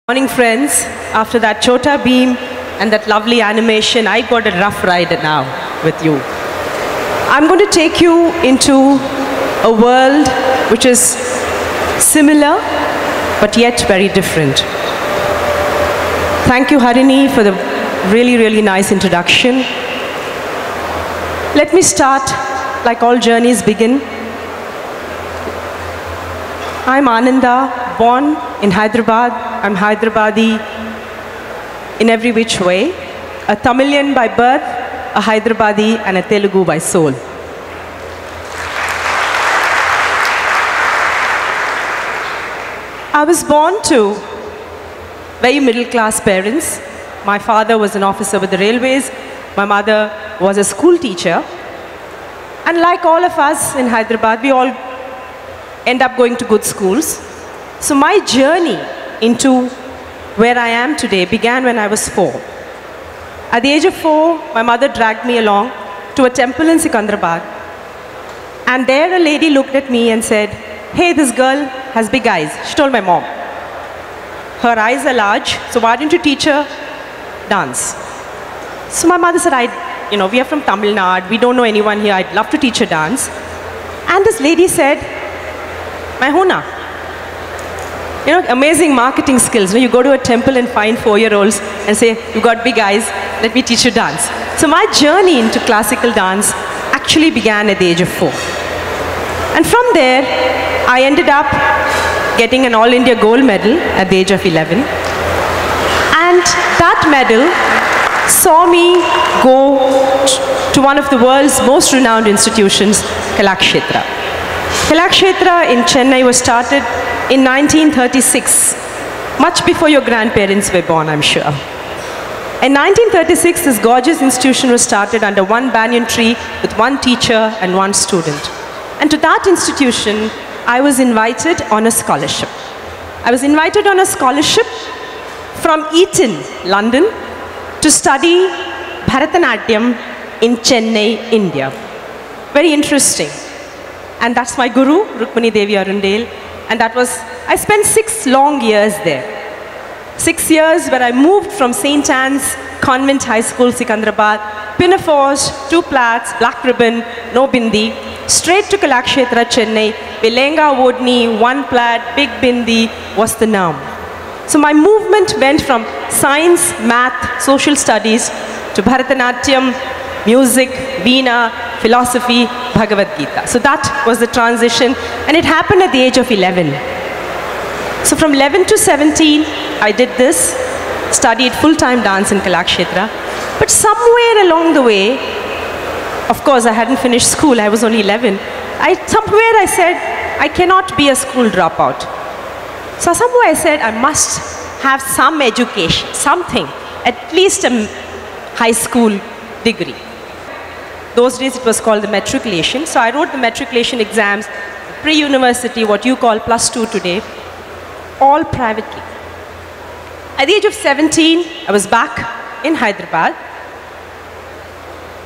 Morning friends, after that Chota Beam and that lovely animation, I got a rough ride now with you. I'm going to take you into a world which is similar but yet very different. Thank you Harini for the really, really nice introduction. Let me start like all journeys begin. I'm Ananda, born in Hyderabad. I'm Hyderabadi in every which way. A Tamilian by birth, a Hyderabadi and a Telugu by soul. I was born to very middle class parents. My father was an officer with the railways. My mother was a school teacher. And like all of us in Hyderabad, we all end up going to good schools. So my journey into where I am today began when I was 4. At the age of 4, my mother dragged me along to a temple in Sikandrabad. And there a lady looked at me and said, "Hey, this girl has big eyes." She told my mom. "Her eyes are large, so why don't you teach her dance?" So my mother said, we are from Tamil Nadu, we don't know anyone here, I'd love to teach her dance. And this lady said, "Mahuna." Amazing marketing skills. You go to a temple and find 4-year-olds and say, "You got big eyes, let me teach you dance." So my journey into classical dance actually began at the age of 4. And from there, I ended up getting an All India gold medal at the age of 11. And that medal saw me go to one of the world's most renowned institutions, Kalakshetra. Kalakshetra in Chennai was started in 1936, much before your grandparents were born, I'm sure. In 1936, this gorgeous institution was started under one banyan tree with one teacher and one student. And to that institution, I was invited on a scholarship. I was invited on a scholarship from Eton, London, to study Bharatanatyam in Chennai, India. Very interesting. And that's my guru, Rukmani Devi Arundale. And I spent 6 long years there. 6 years where I moved from St. Anne's Convent High School, Sikandrabad, pinafores, 2 plaits, black ribbon, no bindi, straight to Kalakshetra, Chennai, Vilenga Vodni, 1 plat, big bindi was the norm. So my movement went from science, math, social studies to Bharatanatyam, music, Veena, philosophy, Bhagavad Gita. So that was the transition, and it happened at the age of 11. So from 11 to 17, I did this, studied full-time dance in Kalakshetra. But somewhere along the way, of course I hadn't finished school, I was only 11. Somewhere I said, I cannot be a school dropout. So somewhere I said, I must have some education, something, at least a high school degree. Those days it was called the matriculation. So I wrote the matriculation exams, pre-university, what you call +2 today, all privately. At the age of 17, I was back in Hyderabad.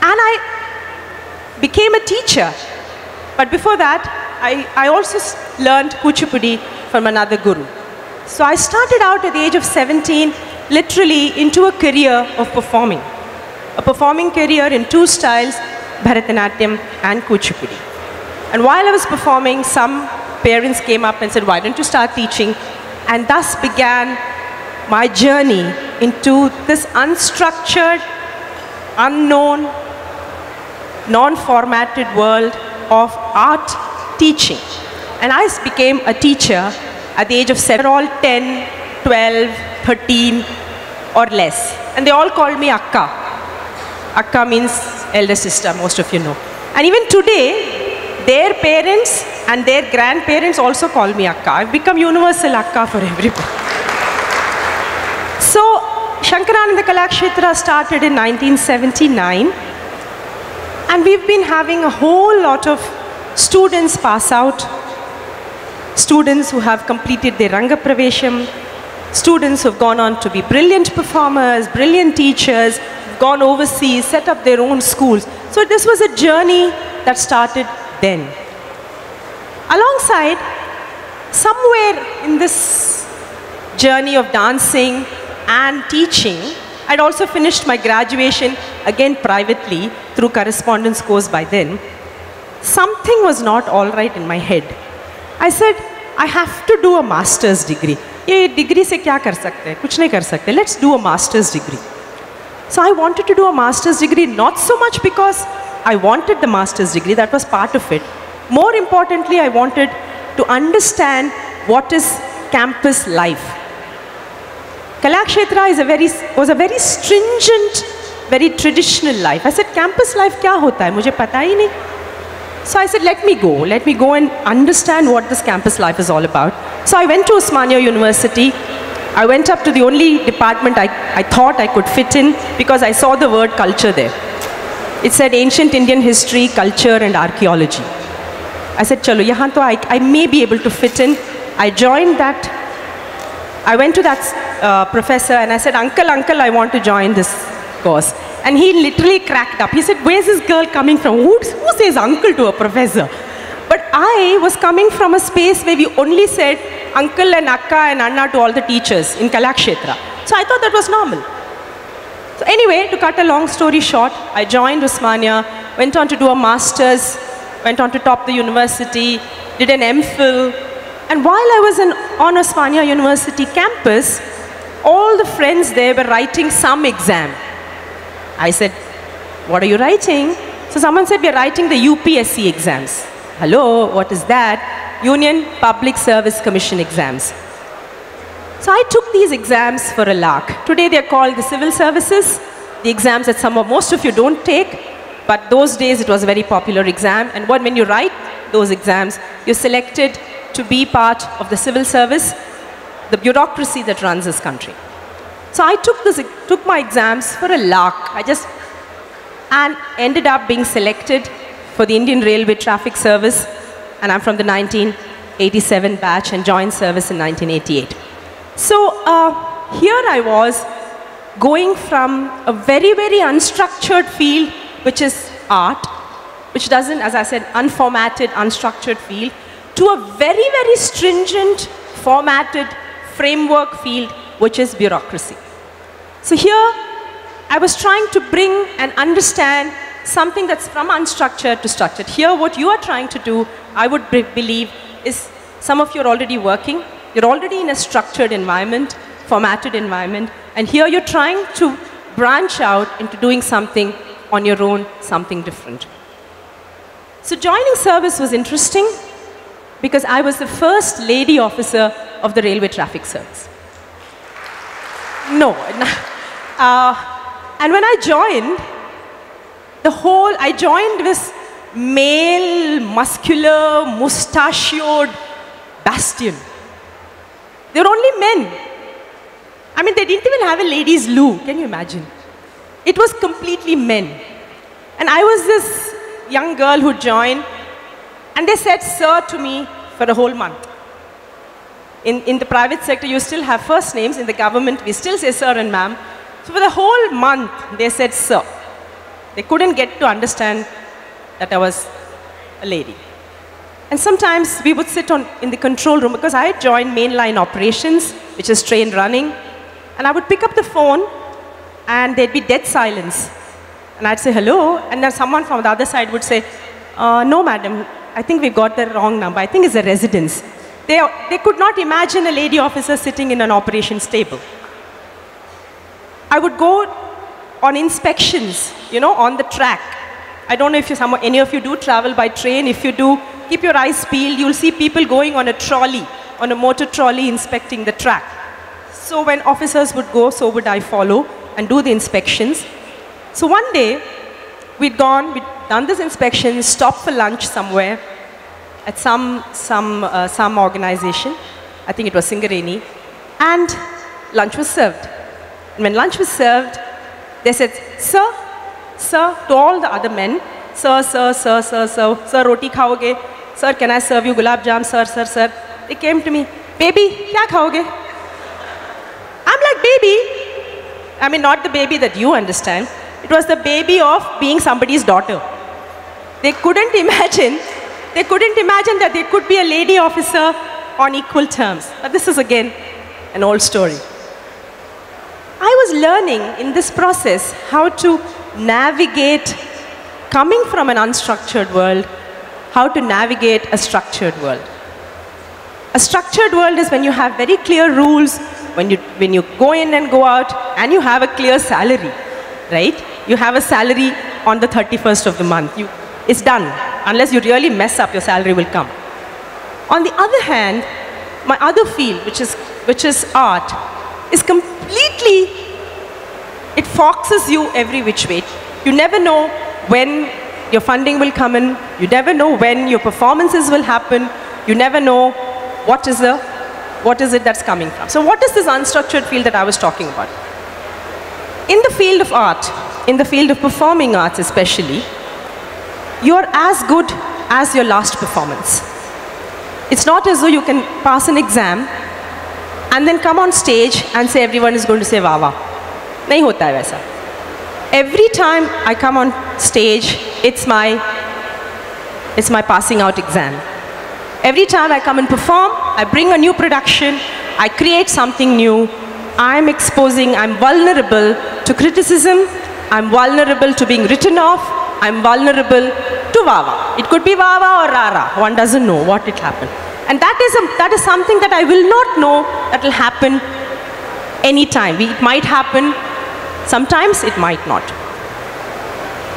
And I became a teacher. But before that, I also learned Kuchipudi from another guru. So I started out at the age of 17, literally into a career of performing. A performing career in 2 styles, Bharatanatyam and Kuchipudi. And while I was performing, some parents came up and said, "Why don't you start teaching?" And thus began my journey into this unstructured, unknown, non-formatted world of art teaching. And I became a teacher at the age of 7, all 10, 12, 13 or less. And they all called me Akka. Akka means elder sister, most of you know. And even today, their parents and their grandparents also call me Akka. I've become universal Akka for everybody. So, Shankarananda Kalakshetra started in 1979. And we've been having a whole lot of students pass out, students who have completed their Ranga Pravesham, students who have gone on to be brilliant performers, brilliant teachers, gone overseas, set up their own schools. So this was a journey that started then. Alongside, somewhere in this journey of dancing and teaching, I'd also finished my graduation, again privately, through correspondence course by then. Something was not all right in my head. I said, I have to do a master's degree. ये degree से क्या कर सकते हैं? कुछ नहीं कर सकते. Let's do a master's degree. So I wanted to do a master's degree, not so much because I wanted the master's degree, that was part of it. More importantly, I wanted to understand what is campus life. Kalakshetra was a very stringent, very traditional life. I said, campus life क्या होता है? मुझे पता ही नहीं. So I said, let me go and understand what this campus life is all about. So I went to Osmania University. I went up to the only department I thought I could fit in because I saw the word culture there. It said ancient Indian history, culture and archaeology. I said, chalo, yahan to I may be able to fit in. I joined that. I went to that professor and I said, uncle, I want to join this course. And he literally cracked up. He said, where's this girl coming from? Who says uncle to a professor? But I was coming from a space where we only said uncle and akka and anna to all the teachers in Kalakshetra. So I thought that was normal. So anyway, to cut a long story short, I joined Osmania, went on to do a master's, went on to top the university, did an MPhil. And while I was on Osmania University campus, all the friends there were writing some exam. I said, what are you writing? So someone said, we're writing the UPSC exams. Hello, what is that? Union Public Service Commission exams. So I took these exams for a lark. Today they're called the civil services, the exams that most of you don't take, but those days it was a very popular exam. And when you write those exams, you're selected to be part of the civil service, the bureaucracy that runs this country. So I took my exams for a lark. And ended up being selected for the Indian Railway Traffic Service. And I'm from the 1987 batch and joined service in 1988. So here I was going from a very, very unstructured field, which is art, which doesn't, as I said, unformatted, unstructured field, to a very, very stringent, formatted framework field, which is bureaucracy. So here, I was trying to bring and understand something that's from unstructured to structured. Here, what you are trying to do, I would believe, is some of you are already working. You're already in a structured environment, formatted environment, and here you're trying to branch out into doing something on your own, something different. So joining service was interesting because I was the first lady officer of the Railway Traffic Service. No. And when I joined, I joined this male, muscular, mustachioed bastion. They were only men. I mean, they didn't even have a ladies' loo. Can you imagine? It was completely men. And I was this young girl who joined, and they said sir to me for a whole month. In the private sector, you still have first names. In the government, we still say sir and ma'am. So for the whole month, they said sir. They couldn't get to understand that I was a lady. And sometimes we would sit in the control room because I had joined mainline operations, which is train running. And I would pick up the phone and there'd be dead silence. And I'd say hello, and then someone from the other side would say, no madam, I think we got the wrong number. I think it's a residence. They could not imagine a lady officer sitting in an operations table. I would go on inspections, on the track. I don't know if any of you do travel by train. If you do, keep your eyes peeled. You'll see people going on a trolley, on a motor trolley, inspecting the track. So when officers would go, so would I follow and do the inspections. So one day, we'd done this inspection, stopped for lunch somewhere at some organization. I think it was Singareni. And lunch was served. And when lunch was served, they said, sir, sir, to all the other men, sir, sir, sir, sir, sir, sir, roti khaoge? Sir, can I serve you gulab jam? Sir, sir, sir. They came to me, baby, kya khaoge? I'm like, baby. I mean, not the baby that you understand. It was the baby of being somebody's daughter. They couldn't imagine that they could be a lady officer on equal terms. But this is again an old story. I was learning in this process how to navigate, coming from an unstructured world, how to navigate a structured world. A structured world is when you have very clear rules, when you go in and go out, and you have a clear salary, right? You have a salary on the 31st of the month. It's done. Unless you really mess up, your salary will come. On the other hand, my other field, which is art, is completely, it foxes you every which way. You never know when your funding will come in. You never know when your performances will happen. You never know what is it that's coming from. So what is this unstructured field that I was talking about? In the field of art, in the field of performing arts especially, you're as good as your last performance. It's not as though you can pass an exam and then come on stage and say everyone is going to say wah wah. Nahi hota hai waisa. Every time I come on stage, it's my passing out exam. Every time I come and perform, I bring a new production, I create something new, I'm vulnerable to criticism, I'm vulnerable to being written off, I'm vulnerable to wawa. It could be wawa or rara, one doesn't know what will happen. And that is something that I will not know that will happen anytime. It might happen, sometimes it might not.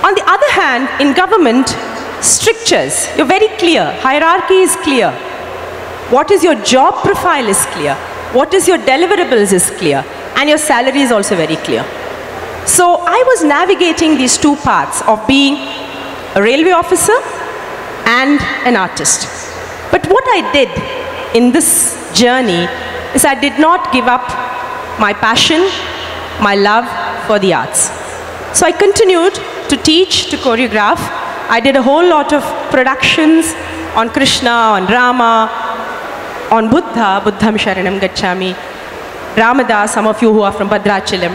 On the other hand, in government, strictures, you're very clear, hierarchy is clear. What is your job profile is clear. What is your deliverables is clear. And your salary is also very clear. So I was navigating these two paths of being a railway officer and an artist. But what I did in this journey is I did not give up my passion, my love for the arts. So I continued to teach, to choreograph. I did a whole lot of productions on Krishna, on Rama, on Buddha, Buddham Sharanam Gacchami, Ramadas, some of you who are from Bhadrachalam.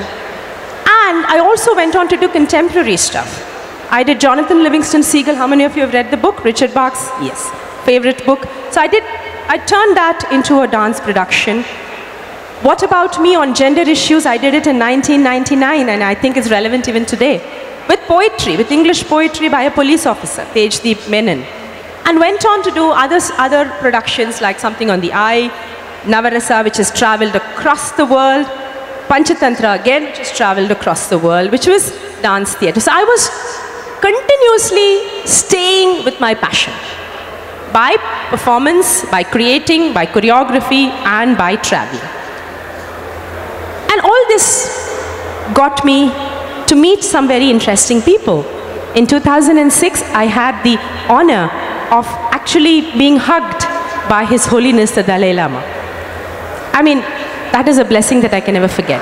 And I also went on to do contemporary stuff. I did Jonathan Livingston Seagull. How many of you have read the book? Richard Bach's? Yes. Favorite book. So I turned that into a dance production. What About Me on gender issues? I did it in 1999, and I think it's relevant even today. With poetry, with English poetry by a police officer, Techies Menon. And went on to do other productions like something on the eye, Navarasa, which has traveled across the world, Panchatantra again, which has traveled across the world, which was dance theatre. So I was continuously staying with my passion by performance, by creating, by choreography, and by traveling. And all this got me to meet some very interesting people. In 2006, I had the honor of actually being hugged by His Holiness the Dalai Lama. I mean, that is a blessing that I can never forget.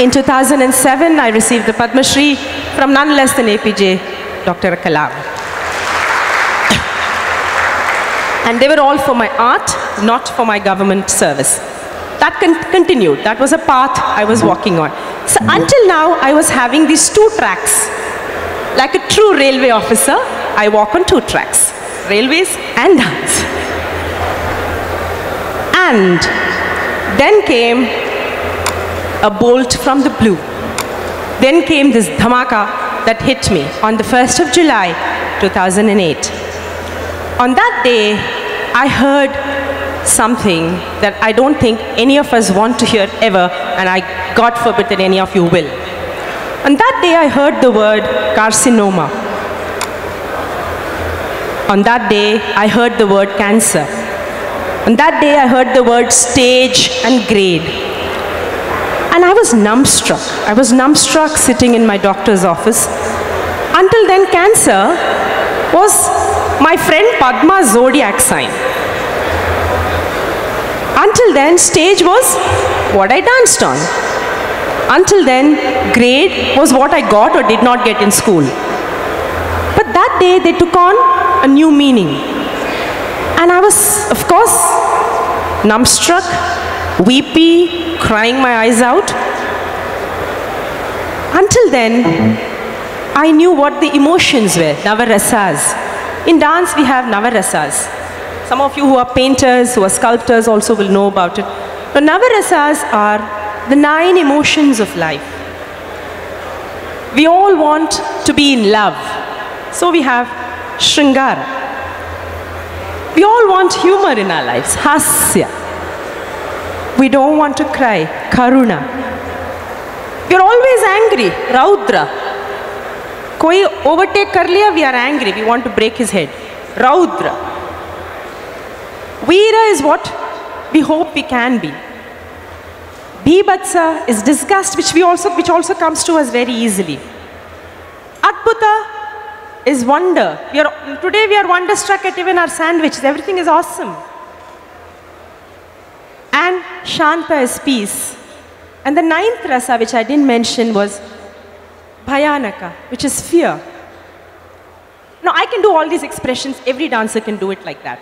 In 2007, I received the Padma Shri from none less than APJ, Dr. Kalam. And they were all for my art, not for my government service. That continued. That was a path I was walking on. So until now, I was having these two tracks. Like a true railway officer, I walk on two tracks, railways and dance. And then came a bolt from the blue. Then came this dhamaka that hit me on the 1st of July, 2008. On that day, I heard something that I don't think any of us want to hear ever, and God forbid that any of you will. On that day, I heard the word carcinoma. On that day, I heard the word cancer. On that day, I heard the word stage and grade. And I was numbstruck. I was numbstruck sitting in my doctor's office. Until then, cancer was my friend Padma's zodiac sign. Until then, stage was what I danced on. Until then, grade was what I got or did not get in school. But that day, they took on a new meaning. And I was, of course, numbstruck, weepy, crying my eyes out. Until then, I knew what the emotions were, Navarasas. In dance, we have Navarasas. Some of you who are painters, who are sculptors also will know about it. The Navarasas are the 9 emotions of life. We all want to be in love. So we have Shringara. We all want humor in our lives, Hasya. We don't want to cry, Karuna. We are always angry, Raudra. Koi overtake kar liya, we are angry, we want to break his head, Raudra. Veera is what we hope we can be. Bhibhatsa is disgust, which also comes to us very easily. Adbhuta is wonder. Today we are wonderstruck at even our sandwiches. Everything is awesome. And Shanta is peace. And the 9th rasa, which I didn't mention, was Bhayanaka, which is fear. Now, I can do all these expressions. Every dancer can do it like that.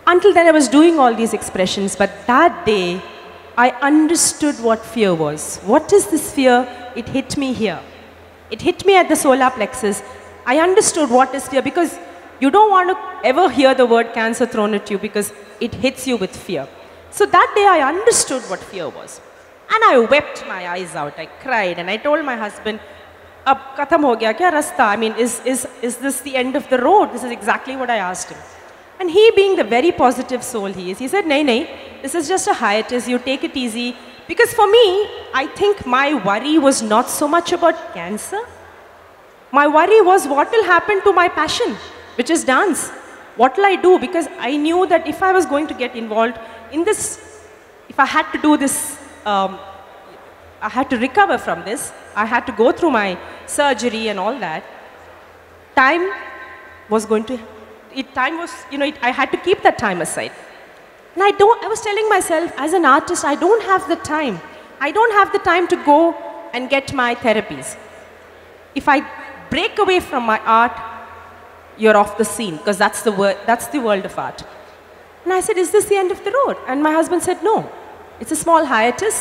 Until then, I was doing all these expressions. But that day, I understood what fear was. What is this fear? It hit me here. It hit me at the solar plexus. I understood what is fear, because you don't want to ever hear the word cancer thrown at you, because it hits you with fear. So that day I understood what fear was. And I wept my eyes out. I cried and I told my husband, "Ab khatam ho gaya kya rasta? I mean, is this the end of the road?" This is exactly what I asked him. And he, being the very positive soul he is, he said, "Nahi, this is just a hiatus. You take it easy." Because for me, I think my worry was not so much about cancer. My worry was what will happen to my passion, which is dance. What will I do? Because I knew that if I was going to get involved in this, if I had to do this, I had to recover from this, I had to go through my surgery and all that, time was going to, I had to keep that time aside. And I was telling myself, as an artist, I don't have the time. I don't have the time to go and get my therapies. If I break away from my art, you're off the scene, because that's the world of art. And I said, "Is this the end of the road?" And my husband said, "No, it's a small hiatus.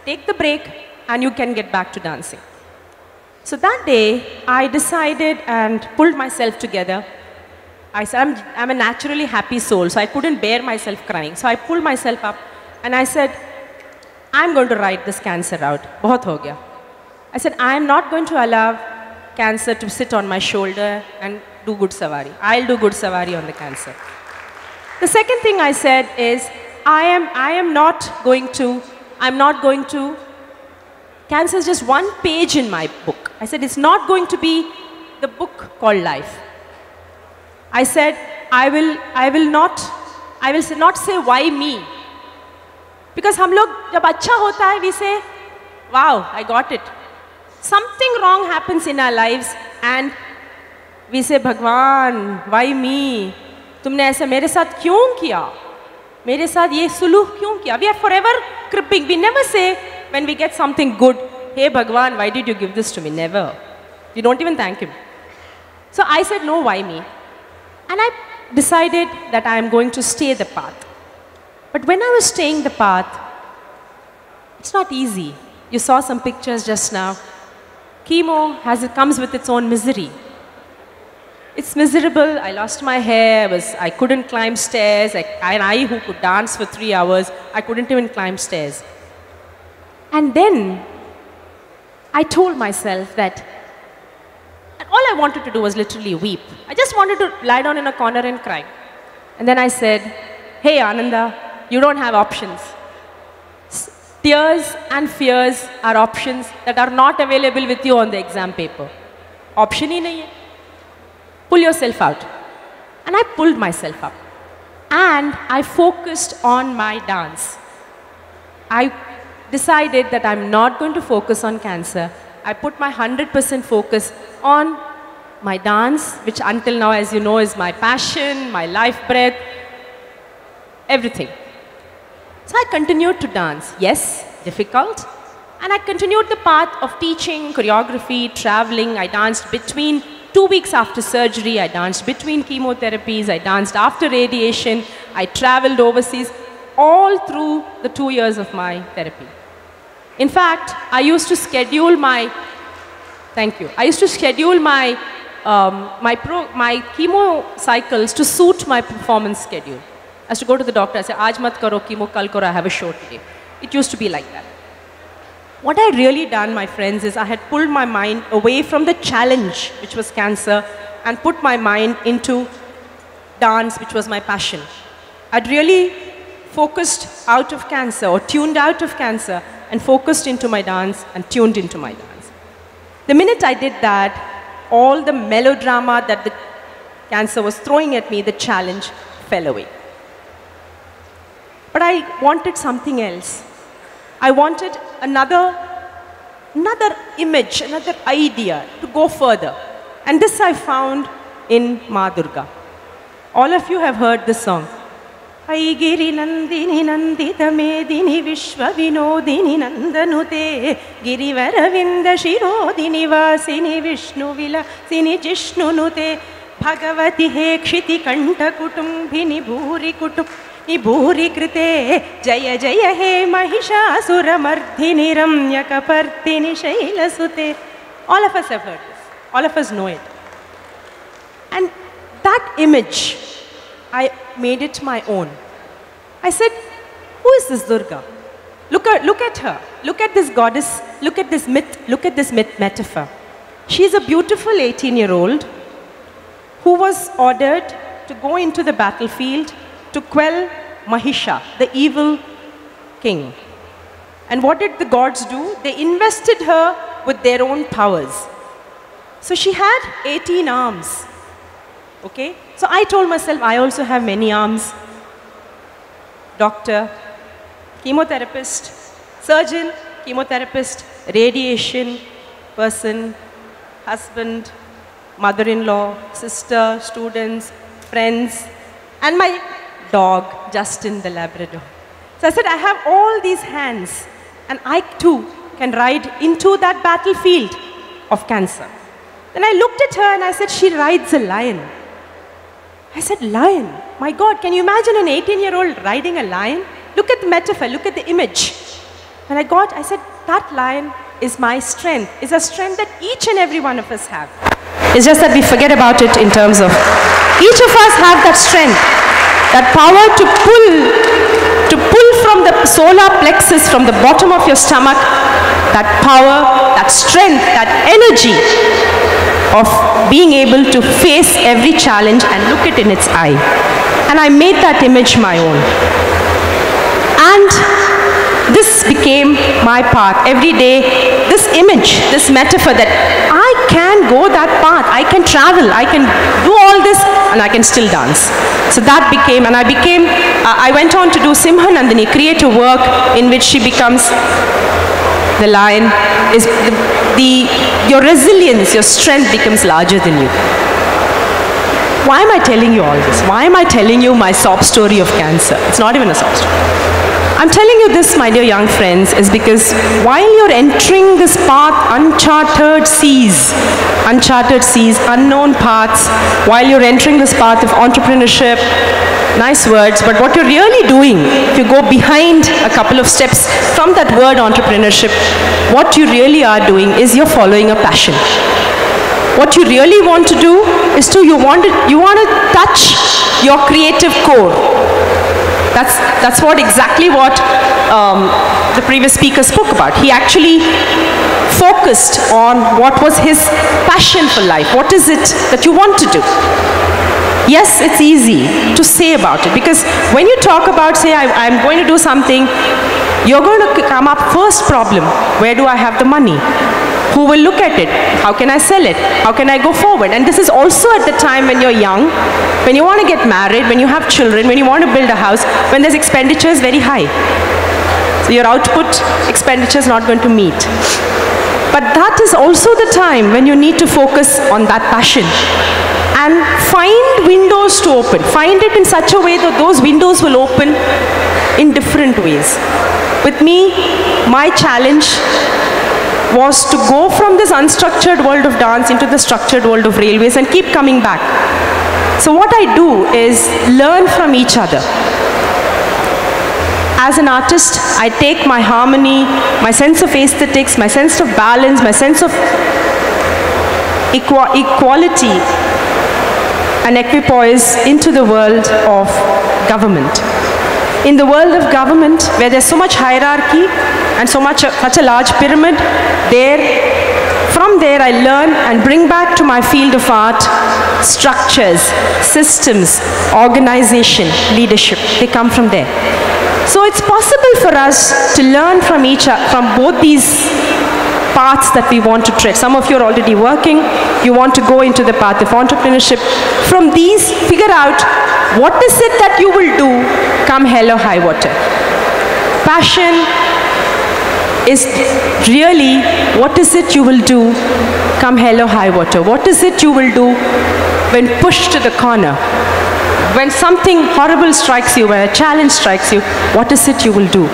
Take the break and you can get back to dancing." So that day, I decided and pulled myself together. I said, I'm a naturally happy soul, so I couldn't bear myself crying. So I pulled myself up and I said, "I'm going to ride this cancer out. Bahut ho gaya." I said, "I'm not going to allow cancer to sit on my shoulder and do good savari. I'll do good savari on the cancer." The second thing I said is, I'm not going to, cancer is just one page in my book. I said, it's not going to be the book called life. I said, I will not say why me. Because hum log jab acha hota hai, we say, wow, I got it. Something wrong happens in our lives and we say, Bhagwan, why me? तुमने ऐसा मेरे साथ क्यों किया? मेरे साथ ये सुलूक क्यों किया? We are forever cribbing. We never say when we get something good, "Hey Bhagwan, why did you give this to me?" Never. We don't even thank him. So I said, no, why me? And I decided that I am going to stay the path. But when I was staying the path, it's not easy. You saw some pictures just now. Chemo comes with its own misery. It's miserable. I lost my hair. I couldn't climb stairs. I who could dance for 3 hours, I couldn't even climb stairs. And then I told myself that all I wanted to do was literally weep. I just wanted to lie down in a corner and cry. And then I said, "Hey Ananda, you don't have options. Tears and fears are options that are not available with you on the exam paper. Option hi nahi hai. Pull yourself out." And I pulled myself up. And I focused on my dance. I decided that I'm not going to focus on cancer. I put my 100% focus on my dance, which until now, as you know, is my passion, my life breath, everything. So I continued to dance. Yes, difficult. And I continued the path of teaching, choreography, traveling. I danced between 2 weeks after surgery. I danced between chemotherapies. I danced after radiation. I traveled overseas, all through the 2 years of my therapy. In fact, I used to schedule my, thank you, I used to schedule my, my chemo cycles to suit my performance schedule. I used to go to the doctor, I say, aaj mat karo chemo, kal karo, I have a show today. It used to be like that. What I had really done, my friends, is I had pulled my mind away from the challenge, which was cancer, and put my mind into dance, which was my passion. I'd really focused out of cancer, or tuned out of cancer, and focused into my dance and tuned into my dance. The minute I did that, all the melodrama that the cancer was throwing at me, the challenge, fell away. But I wanted something else. I wanted another image, another idea to go further. And this I found in Ma Durga. All of you have heard this song. Aigiri nandini nandita medini vishwa vinodini nandanute girivaravinda shirodini vasini vishnu vilasini jishnunute bhagavati hekshiti kanta kutumbhini bhuri kutumbhini bhuri krite jaya jaya he mahishasura mardhini ramyakapartini shailasute. All of us have heard this. All of us know it. And that image, I made it my own. I said, who is this Durga? Look at her. Look at this goddess. Look at this myth. Look at this myth metaphor. She is a beautiful 18-year-old who was ordered to go into the battlefield to quell Mahisha, the evil king. And what did the gods do? They invested her with their own powers. So she had 18 arms. Okay? So I told myself, I also have many arms. Doctor, chemotherapist, surgeon, chemotherapist, radiation person, husband, mother-in-law, sister, students, friends, and my dog, Justin the Labrador. So I said, I have all these hands, and I too can ride into that battlefield of cancer. Then I looked at her and I said, she rides a lion. I said, lion? My God, can you imagine an 18-year-old riding a lion? Look at the metaphor, look at the image. And I said, that lion is my strength, is a strength that each and every one of us have. It's just that we forget about it in terms of, each of us have that strength, that power to pull from the solar plexus, from the bottom of your stomach, that power, that strength, that energy of being able to face every challenge and look it in its eye. And I made that image my own. And this became my path. Every day, this image, this metaphor that I can go that path, I can travel, I can do all this, and I can still dance. So that became, and I went on to do Simha Nandini, create a work in which she becomes the lion, is your resilience, your strength becomes larger than you. Why am I telling you all this? Why am I telling you my sob story of cancer? It's not even a sob story. I'm telling you this, my dear young friends, is because while you're entering this path, uncharted seas, unknown paths, while you're entering this path of entrepreneurship, nice words, but what you're really doing, if you go behind a couple of steps from that word entrepreneurship, what you really are doing is you're following a passion. What you really want to do is you want to touch your creative core. That's exactly what the previous speaker spoke about. He actually focused on what was his passion for life. What is it that you want to do? Yes, it's easy to say about it, because when you talk about, say, I'm going to do something, you're going to come up first problem. Where do I have the money? Who will look at it? How can I sell it? How can I go forward? And this is also at the time when you're young, when you want to get married, when you have children, when you want to build a house, when there's expenditures very high. So your output expenditure is not going to meet. But that is also the time when you need to focus on that passion and find windows to open. Find it in such a way that those windows will open in different ways. With me, my challenge was to go from this unstructured world of dance into the structured world of railways and keep coming back. So what I do is learn from each other. As an artist, I take my harmony, my sense of aesthetics, my sense of balance, my sense of equality and equipoise into the world of government. In the world of government, where there's so much hierarchy and such a large pyramid, from there I learn and bring back to my field of art structures, systems, organization, leadership. They come from there. So it's possible for us to learn from both these paths that we want to tread. Some of you are already working. You want to go into the path of entrepreneurship. From these, figure out what is it that you will do come hell or high water. Passion is really what is it you will do come hell or high water. What is it you will do when pushed to the corner? When something horrible strikes you, when a challenge strikes you, what is it you will do?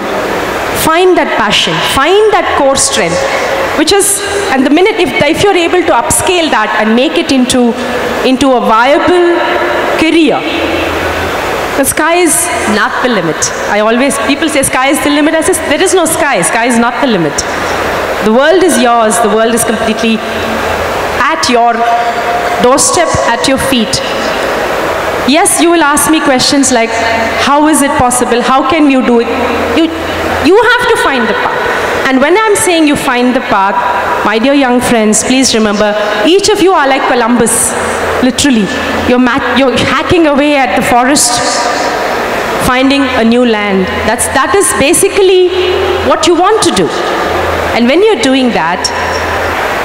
Find that passion, find that core strength, which is, and the minute, if you're able to upscale that and make it into a viable career, the sky is not the limit. People say sky is the limit. I say there is no sky. Sky is not the limit. The world is yours. The world is completely at your doorstep, at your feet. Yes, you will ask me questions like, how is it possible? How can you do it? You have to find the path. And when I'm saying you find the path, my dear young friends, please remember, each of you are like Columbus, literally. You're hacking away at the forest, finding a new land. That is basically what you want to do. And when you're doing that,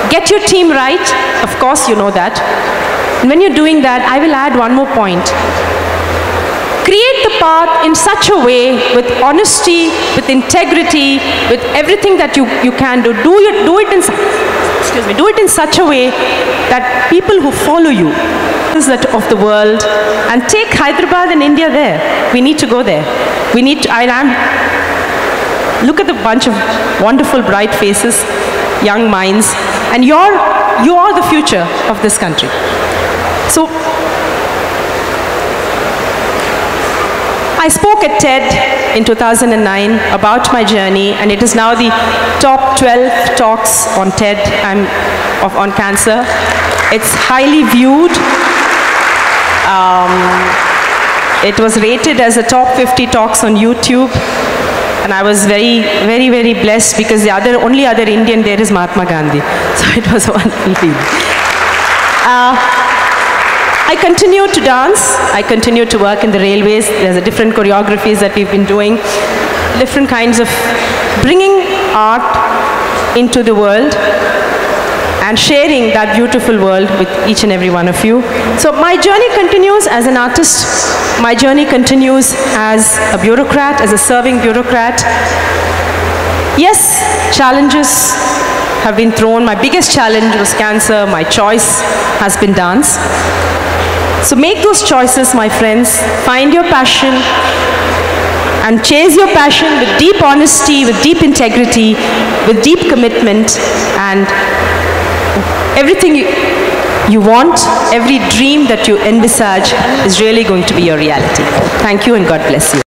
get your team right. Of course, you know that. And when you're doing that, I will add one more point. Create the path in such a way, with honesty, with integrity, with everything that you can do. Do it in such a way that people who follow you of the world, and take Hyderabad and India there. We need to go there. Look at the bunch of wonderful, bright faces, young minds, and you are the future of this country. So, I spoke at TED in 2009 about my journey, and it is now the top 12 talks on TED on cancer. It's highly viewed. It was rated as a top 50 talks on YouTube, and I was very, very, very blessed because the only other Indian there is Mahatma Gandhi. So it was a wonderful feeling. I continue to dance. I continue to work in the railways. There's a different choreographies that we've been doing, different kinds of bringing art into the world and sharing that beautiful world with each and every one of you. So my journey continues as an artist. My journey continues as a bureaucrat, as a serving bureaucrat. Yes, challenges have been thrown. My biggest challenge was cancer. My choice has been dance. So make those choices, my friends. Find your passion and chase your passion with deep honesty, with deep integrity, with deep commitment, and everything you want, every dream that you envisage is really going to be your reality. Thank you, and God bless you.